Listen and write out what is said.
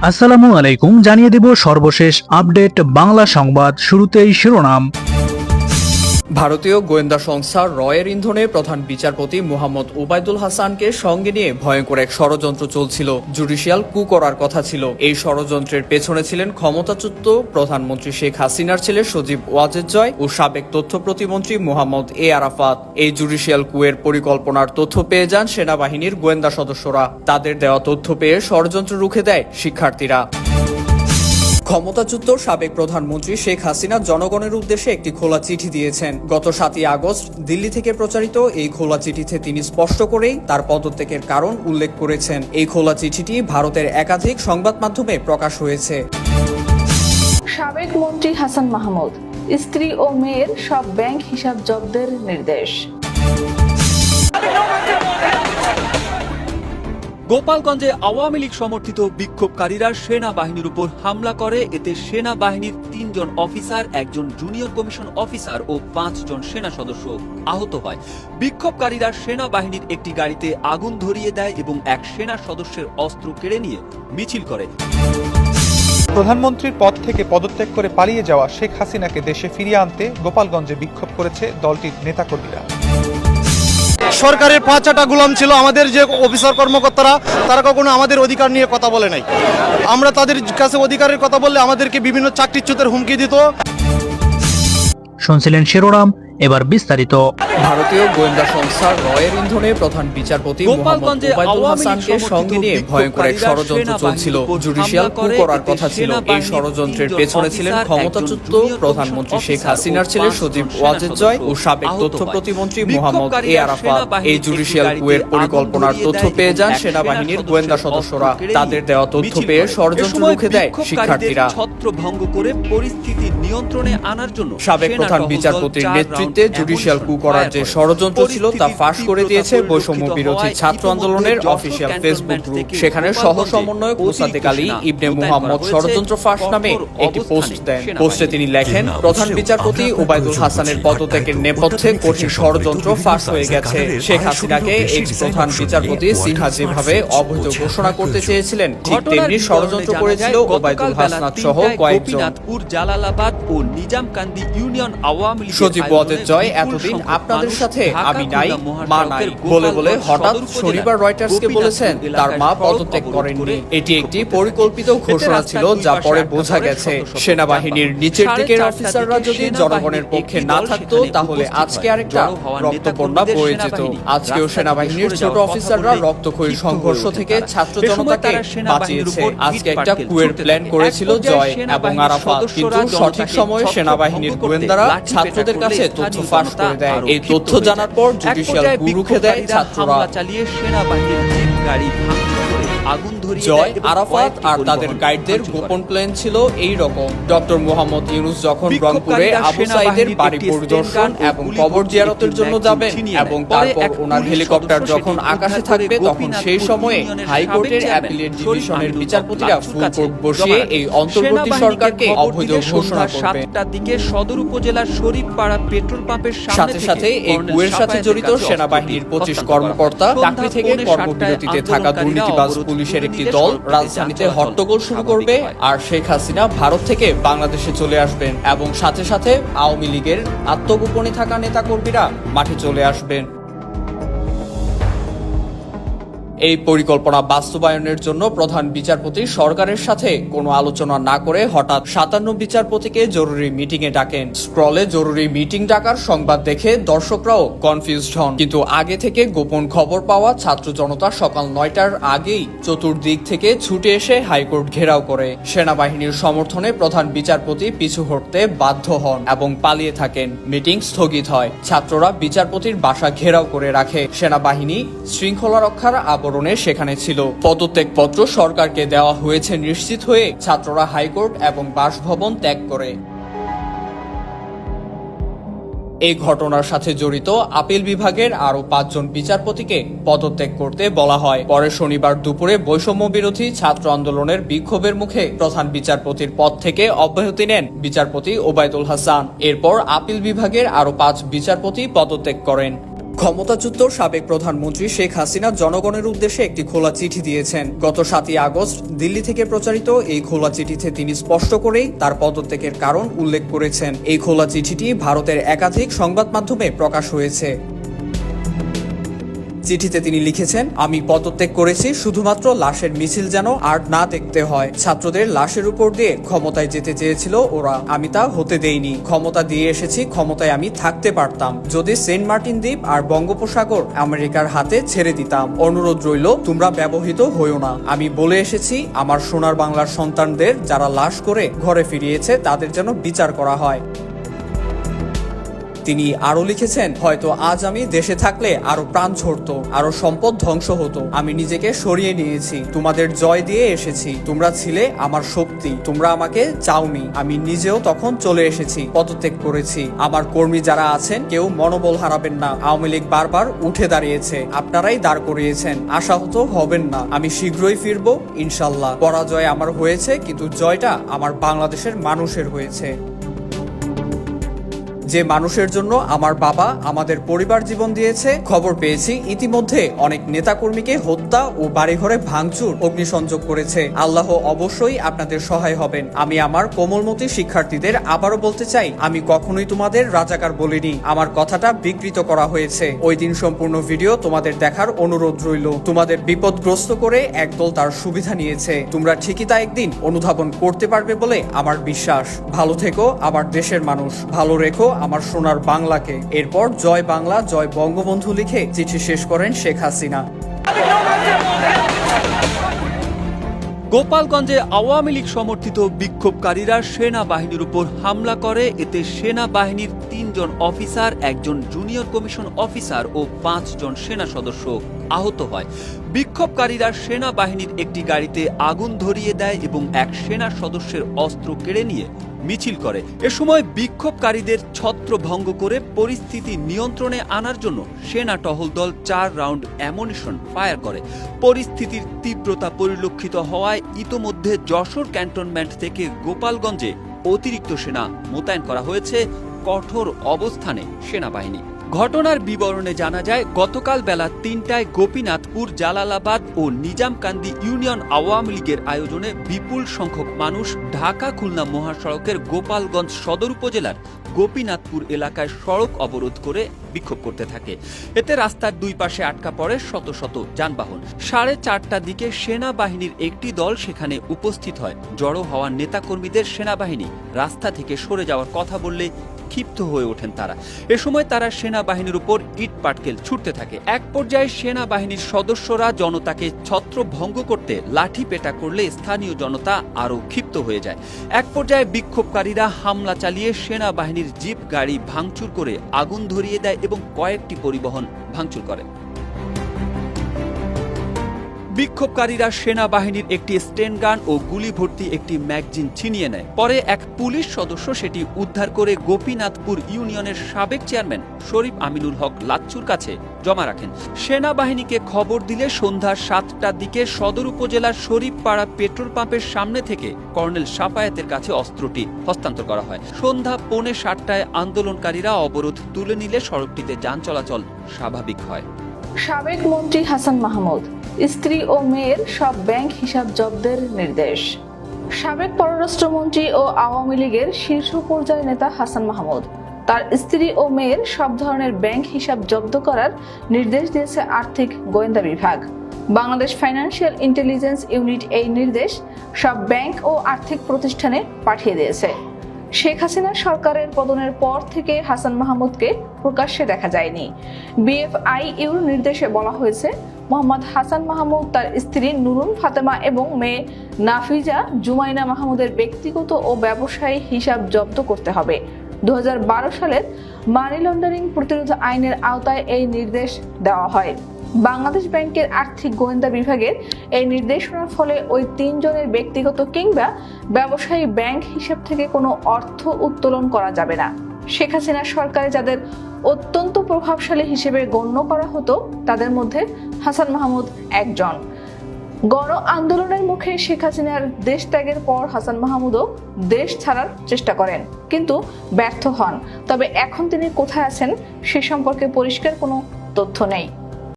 আসসালামু আলাইকুম। জানিয়ে দেব সর্বশেষ আপডেট বাংলা সংবাদ। শুরুতেই শিরোনাম। ভারতীয় গোয়েন্দা সংস্থা রয়ের ইন্ধনে প্রধান বিচারপতি মুহাম্মদ ওবায়দুল হাসানকে সঙ্গে নিয়ে ভয়ঙ্কর এক ষড়যন্ত্র চলছিল। জুডিশিয়াল কু করার কথা ছিল। এই ষড়যন্ত্রের পেছনে ছিলেন ক্ষমতাচ্যুত প্রধানমন্ত্রী শেখ হাসিনার ছেলে সজীব ওয়াজেদ জয় ও সাবেক তথ্য প্রতিমন্ত্রী মোহাম্মদ এ আরাফাত। এই জুডিশিয়াল কুয়ের পরিকল্পনার তথ্য পেয়ে যান সেনাবাহিনীর গোয়েন্দা সদস্যরা। তাদের দেওয়া তথ্য পেয়ে ষড়যন্ত্র রুখে দেয় শিক্ষার্থীরা। ক্ষমতাচ্যুত সাবেক প্রধানমন্ত্রী শেখ হাসিনা জনগণের উদ্দেশ্যে একটি খোলা চিঠি দিয়েছেন। গত 7ই আগস্ট দিল্লি থেকে প্রচারিত এই খোলা চিঠিতে তিনি স্পষ্ট করেই তার পদত্যাগের কারণ উল্লেখ করেছেন। এই খোলা চিঠিটি ভারতের একাধিক সংবাদ মাধ্যমে প্রকাশ হয়েছে। সাবেক মন্ত্রী হাসান মাহমুদ, স্ত্রী ও মেয়ের সব ব্যাংক হিসাব জব্দের নির্দেশ। গোপালগঞ্জে আওয়ামী লীগ সমর্থিত বিক্ষোভকারীরা সেনাবাহিনীর উপর হামলা করে। এতে সেনাবাহিনীর 3 জন অফিসার, 1 জন জুনিয়র কমিশন অফিসার ও 5 জন সেনা সদস্য আহত হয়। বিক্ষোভকারীরা সেনাবাহিনীর একটি গাড়িতে আগুন ধরিয়ে দেয় এবং এক সেনা সদস্যের অস্ত্র কেড়ে নিয়ে মিছিল করে। প্রধানমন্ত্রীর পদ থেকে পদত্যাগ করে পালিয়ে যাওয়া শেখ হাসিনাকে দেশে ফিরিয়ে আনতে গোপালগঞ্জে বিক্ষোভ করেছে দলটির নেতাকর্মীরা। সরকারের 5-8টা গোলাম ছিল। আমাদের যে অফিসার কর্মকর্তারা, তারা কখনো আমাদের অধিকার নিয়ে কথা বলে নাই। আমরা তাদের কাছে অধিকারের কথা বললে আমাদেরকে বিভিন্ন চাকরিচ্যুতের হুমকি দিত। শুনছিলেন শিরোনাম, এবার বিস্তারিত। ভারতীয় গোয়েন্দা সংস্থা রয়ের ইন্ধনে প্রধান বিচারপতি মুহাম্মদ ওবায়দুল হাসানকে সঙ্গে নিয়ে ভয়ঙ্কর এক ষড়যন্ত্র চলছিল। জুডিশিয়াল কু করার কথা ছিল। এই ষড়যন্ত্রের পেছনে ছিলেন ক্ষমতাচ্যুত প্রধানমন্ত্রী শেখ হাসিনার ছেলে সজীব ওয়াজেদ জয় ও সাবেক তথ্য প্রতিমন্ত্রী মোহাম্মদ এ আরাফাত। এই জুডিশিয়াল কুয়ের পরিকল্পনার তথ্য পেয়ে যান সেনাবাহিনীর গোয়েন্দা সদস্যরা। তাদের দেওয়া তথ্য পেয়ে ষড়যন্ত্র রুখে দেয় শিক্ষার্থীরা। ছত্রভঙ্গ করে পরিস্থিতি নিয়ন্ত্রণে আনার জন্য সাবেক প্রধান বিচারপতির নেতৃত্বে জুডিশিয়াল কু করার যে ষড়যন্ত্র ছিল তা ফাঁস করে দিয়েছে বৈষম্য বিরোধী ছাত্র আন্দোলনের অফিসিয়াল ফেসবুক গ্রুপ। সেখানে সহ সমন্বয়ক মুসাদ্দেক আলী ইবনে মুহাম্মদ ষড়যন্ত্র ফাঁস নামে একটি পোস্ট দেন। পোস্টে তিনি লেখেন, প্রধান বিচারপতি ওবায়দুল হাসানের পদত্যাগের নেপথ্যে কঠিন ষড়যন্ত্র ফাঁস হয়ে গেছে। শেখ হাসিনাকে এক্স প্রধান বিচারপতি সিনহা যেভাবে অবৈধ ঘোষণা করতে চেয়েছিলেন, ঠিক তেমনি ষড়যন্ত্র করেছিল ওবায়দুল হাসনাত সহ কয়েকজন। জালালাবাদ ও নিজামকান্দি ইউনিয়ন আওয়ামী লীগ সজীব ওয়াজেদ জয় এতদিন আপনাদের সাথে আমি নাই, মা নাই বলে বলে হঠাৎ শনিবার রয়টার্সকে বলেছেন তার মা পদত্যাগ করেননি। এটি একটি পরিকল্পিত ঘোষণা ছিল, যা পরে বোঝা গেছে। সেনাবাহিনীর নিচের দিকের অফিসাররা যদি জনগণের পক্ষে না থাকতো, তাহলে আজকে আরেকটা রক্তবন্যা বয়ে যেত। আজকেও সেনাবাহিনীর ছোট অফিসাররা রক্তক্ষয়ী সংঘর্ষ থেকে ছাত্র জনতাকে বাঁচিয়েছে। আজকে একটা কুয়ের প্ল্যান করেছিল জয় এবং আরাফাত, কিন্তু সঠিক সময়ে সেনাবাহিনীর গোয়েন্দারা ছাত্রদের কাছে তথ্য ফাঁস করে দেয়। এই তথ্য জানার পর জুডিশিয়াল কু রুখে দেয় ছাত্ররা। চালিয়ে সেনাবাহিনীর গাড়ি ভাঙচুর করে আগুন ধরিয়ে জয়, আরাফাত আর তাদের গাইডদের গোপন প্ল্যান ছিল এই রকম। ডক্টর মোহাম্মদ ইউনূস যখন রংপুরে আবু সাঈদের বাড়ি পরিদর্শন এবং কবর জিয়ারতের জন্য যাবেন এবং তারপর ওনার হেলিকপ্টার যখন আকাশে থাকবে, তখন সেই সময়ে হাইকোর্টের অ্যাপিলেট ডিভিশনের বিচারপতিরা ফুল কোর্ট বসিয়ে এই অন্তর্বর্তী সরকারকে অবৈধ ঘোষণা করবে। 7টার দিকে সদর উপজেলার শরীফপাড়া পেট্রোল পাম্পের সাথে সাথে এই কুয়ের সাথে জড়িত সেনাবাহিনীর 25 কর্মকর্তা, চাকরি থেকে কর্মবিরতিতে থাকা দুর্নীতিবাজ পুলিশের একটি দল রাজধানীতে হট্টগোল শুরু করবে। আর শেখ হাসিনা ভারত থেকে বাংলাদেশে চলে আসবেন এবং সাথে সাথে আওয়ামী লীগের আত্মগোপনে থাকা নেতাকর্মীরা মাঠে চলে আসবেন। এই পরিকল্পনা বাস্তবায়নের জন্য প্রধান বিচারপতি সরকারের সাথে কোনো আলোচনা না করে হঠাৎ 57 বিচারপতিকে জরুরি মিটিং এ ডাকেন। স্ক্রলে জরুরি মিটিং ডাকার সংবাদ দেখে দর্শকরাও কনফিউজড হন, কিন্তু আগে থেকে গোপন খবর পাওয়া ছাত্র জনতা সকাল 9টার আগেই চতুর্দিক থেকে ছুটে এসে হাইকোর্ট ঘেরাও করে। সেনাবাহিনীর সমর্থনে প্রধান বিচারপতি পিছু হটতে বাধ্য হন এবং পালিয়ে থাকেন। মিটিং স্থগিত হয়। ছাত্ররা বিচারপতির বাসা ঘেরাও করে রাখে। সেনাবাহিনী শৃঙ্খলা রক্ষার সেখানে ছিল। পদত্যাগপত্র সরকারকে দেওয়া হয়েছে নিশ্চিত হয়ে ছাত্ররা হাইকোর্ট এবং বাসভবন ত্যাগ করে। এই ঘটনার সাথে জড়িত আপিল বিভাগের আরো 5 জন বিচারপতিকে পদত্যাগ করতে বলা হয়। পরে শনিবার দুপুরে বৈষম্য বিরোধী ছাত্র আন্দোলনের বিক্ষোভের মুখে প্রধান বিচারপতির পদ থেকে অব্যাহতি নেন বিচারপতি ওবায়দুল হাসান। এরপর আপিল বিভাগের আরো 5 বিচারপতি পদত্যাগ করেন। ক্ষমতাচ্যুত সাবেক প্রধানমন্ত্রী শেখ হাসিনা জনগণের উদ্দেশ্যে একটি খোলা চিঠি দিয়েছেন। গত 7ই আগস্ট দিল্লি থেকে প্রচারিত এই খোলা চিঠিতে তিনি স্পষ্ট করেই তার পদত্যাগের কারণ উল্লেখ করেছেন। এই খোলা চিঠিটি ভারতের একাধিক সংবাদ মাধ্যমে প্রকাশ হয়েছে। চিঠিতে তিনি লিখেছেন, আমি পদত্যাগ করেছি শুধুমাত্র লাশের মিছিল যেন আর না দেখতে হয়। ছাত্রদের লাশের উপর দিয়ে ক্ষমতায় যেতে চেয়েছিল ওরা, আমি তা হতে দেইনি। ক্ষমতা দিয়ে এসেছি, ক্ষমতায় আমি থাকতে পারতাম যদি সেন্ট মার্টিন দ্বীপ আর বঙ্গোপসাগর আমেরিকার হাতে ছেড়ে দিতাম। অনুরোধ রইল, তোমরা ব্যবহৃত হইও না। আমি বলে এসেছি, আমার সোনার বাংলার সন্তানদের যারা লাশ করে ঘরে ফিরিয়েছে তাদের যেন বিচার করা হয়। তিনি আরো লিখেছেন, হয়তো আজ আমি দেশে থাকলে আরো প্রাণ ঝরতো, আরো সম্পদ ধ্বংস হতো। আমি নিজেকে সরিয়ে নিয়েছি, তোমাদের জয় দিয়ে এসেছি। তোমরা ছিলে আমার শক্তি, তোমরা আমাকে চাওনি। আমি নিজেও তখন চলে এসেছি, পদত্যাগ করেছি। আমার কর্মী যারা আছেন কেউ মনোবল হারাবেন না। আওয়ামী লীগ বারবার উঠে দাঁড়িয়েছে, আপনারাই দাঁড় করিয়েছেন। আশাহত হবেন না, আমি শীঘ্রই ফিরবো ইনশাল্লাহ। পরাজয় আমার হয়েছে, কিন্তু জয়টা আমার বাংলাদেশের মানুষের হয়েছে। যে মানুষের জন্য আমার বাবা আমাদের পরিবার জীবন দিয়েছে। খবর পেয়েছি ইতিমধ্যে অনেক নেতাকর্মীকে হত্যা ও বাড়িঘরে ভাঙচুর, অগ্নিসংযোগ করেছে। আল্লাহ অবশ্যই আপনাদের সহায় হবেন। আমি আমার কোমলমতি শিক্ষার্থীদের আবারও বলতে চাই, আমি কখনোই তোমাদের রাজাকার বলিনি। আমার কথাটা বিকৃত করা হয়েছে। ওই দিন সম্পূর্ণ ভিডিও তোমাদের দেখার অনুরোধ রইল। তোমাদের বিপদগ্রস্ত করে একদল তার সুবিধা নিয়েছে। তোমরা ঠিকই তা একদিন অনুধাবন করতে পারবে বলে আমার বিশ্বাস। ভালো থেকো আমার দেশের মানুষ, ভালো রেখো আমার সোনার বাংলাকে। এরপর জয় বাংলা, জয় বঙ্গবন্ধু লিখে চিঠি শেষ করেন শেখ হাসিনা। গোপালগঞ্জে আওয়ামী লীগ সমর্থিত বিক্ষোভকারীরা সেনাবাহিনীর উপর হামলা করে। এতে সেনাবাহিনীর 3 জন অফিসার, 1 জন জুনিয়র কমিশন অফিসার ও 5 জন সেনা সদস্য আহত হয়। বিক্ষোভকারীরা সেনাবাহিনীর একটি গাড়িতে আগুন ধরিয়ে দেয় এবং এক সেনা সদস্যের অস্ত্র কেড়ে নিয়ে মিছিল করে। এ সময় বিক্ষোভকারীদের ছত্রভঙ্গ করে পরিস্থিতি নিয়ন্ত্রণে আনার জন্য সেনা টহল দল 4 রাউন্ড অ্যামুনিশন ফায়ার করে। পরিস্থিতির তীব্রতা পরিলক্ষিত হওয়ায় ইতোমধ্যে যশোর ক্যান্টনমেন্ট থেকে গোপালগঞ্জে অতিরিক্ত সেনা মোতায়েন করা হয়েছে। কঠোর অবস্থানে সেনাবাহিনী। ঘটনার বিবরণে জানা যায়, গতকাল বেলা 3টায় গোপীনাথপুর, জালালাবাদ ও নিজামকান্দি ইউনিয়ন আওয়ামী লীগের আয়োজনে বিপুল সংখ্যক মানুষ ঢাকা খুলনা মহাসড়কের গোপালগঞ্জ সদর উপজেলার গোপীনাথপুর এলাকায় সড়ক অবরোধ করে বিক্ষোভ করতে থাকে। এতে রাস্তার 2 পাশে আটকা পড়ে শত শত যানবাহন। 4:30টার দিকে সেনাবাহিনীর একটি দল সেখানে উপস্থিত হয়। জড়ো হওয়া নেতাকর্মীদের সেনাবাহিনী রাস্তা থেকে সরে যাওয়ার কথা বললে ক্ষিপ্ত হয়ে ওঠেন তারা। এ সময় তারা সেনাবাহিনীর উপর ইট পাটকেল ছুটতে থাকে। এক পর্যায়ে সেনাবাহিনীর সদস্যরা জনতাকে ছত্রভঙ্গ করতে লাঠি পেটা করলে স্থানীয় জনতা আরও ক্ষিপ্ত হয়ে যায়। এক পর্যায়ে বিক্ষোভকারীরা হামলা চালিয়ে সেনাবাহিনীর জিপ গাড়ি ভাঙচুর করে আগুন ধরিয়ে দেয় এবং কয়েকটি পরিবহন ভাঙচুর করে। বিক্ষোভকারীরা সেনাবাহিনীর একটি স্টেন গান ও গুলি ভর্তি একটি ম্যাগজিন ছিনিয়ে নেয়। পরে এক পুলিশ সদস্য সেটি উদ্ধার করে গোপীনাথপুর ইউনিয়নের সাবেক চেয়ারম্যান শরীফ আমিনুল হক লাচ্চুর কাছে জমা রাখেন। সেনাবাহিনীকে খবর দিলে সন্ধ্যা 7টার দিকে সদর উপজেলার শরীফপাড়া পেট্রোল পাম্পের সামনে থেকে কর্নেল সাফায়াতের কাছে অস্ত্রটি হস্তান্তর করা হয়। সন্ধ্যা 6:45টায় আন্দোলনকারীরা অবরোধ তুলে নিলে সড়কটিতে যান চলাচল স্বাভাবিক হয়। সাবেক মন্ত্রী হাসান মাহমুদ, স্ত্রী ও মেয়ের সব ব্যাংক হিসাব জব্দের নির্দেশ। সাবেক পররাষ্ট্রমন্ত্রী ও আওয়ামী লীগের শীর্ষ পর্যায়ের নেতা হাসান মাহমুদ তার স্ত্রী ও মেয়ের সব ধরনের ব্যাংক হিসাব জব্দ করার নির্দেশ দিয়েছে আর্থিক গোয়েন্দা বিভাগ। বাংলাদেশ ফাইন্যান্সিয়াল ইন্টেলিজেন্স ইউনিট এই নির্দেশ সব ব্যাংক ও আর্থিক প্রতিষ্ঠানে পাঠিয়ে দিয়েছে। শেখ হাসিনা সরকারের পতনের পর থেকে হাসান মাহমুদকে প্রকাশ্যে দেখা যায়নি। বিএফআইইউর নির্দেশে বলা হয়েছে, মোহাম্মদ হাসান মাহমুদ, তার স্ত্রী নুরুন ফাতেমা এবং মেয়ে নাফিজা জুমাইনা মাহমুদের ব্যক্তিগত ও ব্যবসায়ী হিসাব জব্দ করতে হবে। 2012 সালের মানি লন্ডারিং প্রতিরোধ আইনের আওতায় এই নির্দেশ দেওয়া হয়। বাংলাদেশ ব্যাংকের আর্থিক গোয়েন্দা বিভাগের এই নির্দেশনার ফলে ওই 3 জনের ব্যক্তিগত কিংবা ব্যবসায়ী ব্যাংক হিসাব থেকে কোনো অর্থ উত্তোলন করা যাবে না। শেখ হাসিনা সরকারে যাদের অত্যন্ত প্রভাবশালী হিসেবে গণ্য করা হতো তাদের মধ্যে হাসান মাহমুদ একজন। গণ আন্দোলনের মুখে শেখ হাসিনার দেশ ত্যাগের পর হাসান মাহমুদও দেশ ছাড়ার চেষ্টা করেন, কিন্তু ব্যর্থ হন। তবে এখন তিনি কোথায় আছেন সে সম্পর্কে পরিষ্কার কোনো তথ্য নেই।